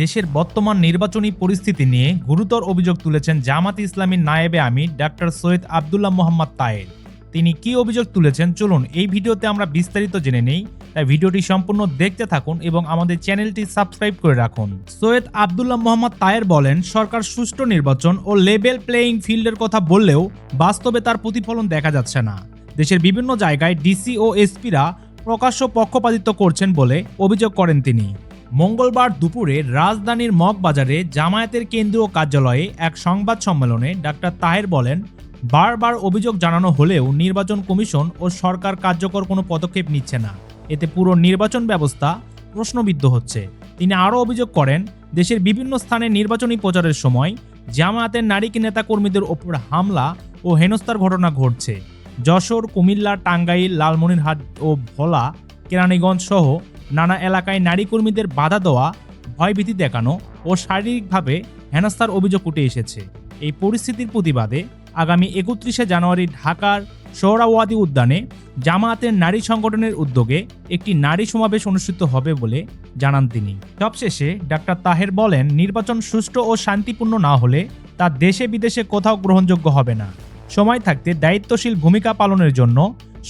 দেশের বর্তমান নির্বাচনী পরিস্থিতি নিয়ে গুরুতর অভিযোগ তুলেছেন জামাত ইসলামীর নায়েবে আমির ডাক্তার সৈয়দ আব্দুল্লাহ মোহাম্মদ তাহের। তিনি কি অভিযোগ তুলেছেন চলুন এই ভিডিওতে আমরা বিস্তারিত জেনে নেই। তাই ভিডিওটি সম্পূর্ণ দেখতে থাকুন এবং আমাদের চ্যানেলটি সাবস্ক্রাইব করে রাখুন। সৈয়দ আব্দুল্লাহ মোহাম্মদ তাহের বলেন, সরকার সুষ্ঠু নির্বাচন ও লেভেল প্লেয়িং ফিল্ডের কথা বললেও বাস্তবে তার প্রতিফলন দেখা যাচ্ছে না। দেশের বিভিন্ন জায়গায় ডিসি ও এসপিরা প্রকাশ্য পক্ষপাতিত্ব করছেন বলে অভিযোগ করেন তিনি। মঙ্গলবার দুপুরে রাজধানীর মগবাজারে জামায়াতের কেন্দ্রীয় কার্যালয়ে এক সংবাদ সম্মেলনে ডাক্তার তাহের বলেন, বারবার অভিযোগ জানানো হলেও নির্বাচন কমিশন ও সরকার কার্যকর কোনো পদক্ষেপ নিচ্ছে না। এতে পুরো নির্বাচন ব্যবস্থা প্রশ্নবিদ্ধ হচ্ছে। তিনি আরও অভিযোগ করেন, দেশের বিভিন্ন স্থানে নির্বাচনী প্রচারের সময় জামায়াতের নারী নেতাকর্মীদের ওপর হামলা ও হেনস্থার ঘটনা ঘটছে। যশোর, কুমিল্লা, টাঙ্গাইল, লালমনিরহাট ও ভোলা, কেরানীগঞ্জ সহ নানা এলাকায় নারী কর্মীদের বাধা দেওয়া, ভয়ভীতি দেখানো ও শারীরিকভাবে হেনস্থার অভিযোগ উঠে এসেছে। এই পরিস্থিতির প্রতিবাদে আগামী 31শে জানুয়ারি ঢাকার সোহরাওয়ার্দী উদ্যানে জামায়াতের নারী সংগঠনের উদ্যোগে একটি নারী সমাবেশ অনুষ্ঠিত হবে বলে জানান তিনি। সবশেষে ডাক্তার তাহের বলেন, নির্বাচন সুষ্ঠু ও শান্তিপূর্ণ না হলে তা দেশে বিদেশে কোথাও গ্রহণযোগ্য হবে না। সময় থাকতে দায়িত্বশীল ভূমিকা পালনের জন্য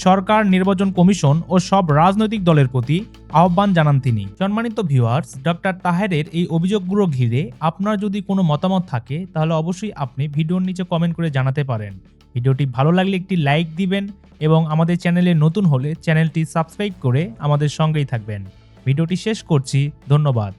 সরকার, নির্বাচন কমিশন ও সব রাজনৈতিক দলের প্রতি আহ্বান জানান তিনি। সম্মানিত ভিউয়ার্স, ডক্টর তাহেরের এই অভিযোগগুলো ঘিরে আপনার যদি কোনো মতামত থাকে তাহলে অবশ্যই আপনি ভিডিওর নিচে কমেন্ট করে জানাতে পারেন। ভিডিওটি ভালো লাগলে একটি লাইক দিবেন এবং আমাদের চ্যানেলে নতুন হলে চ্যানেলটি সাবস্ক্রাইব করে আমাদের সঙ্গেই থাকবেন। ভিডিওটি শেষ করছি, ধন্যবাদ।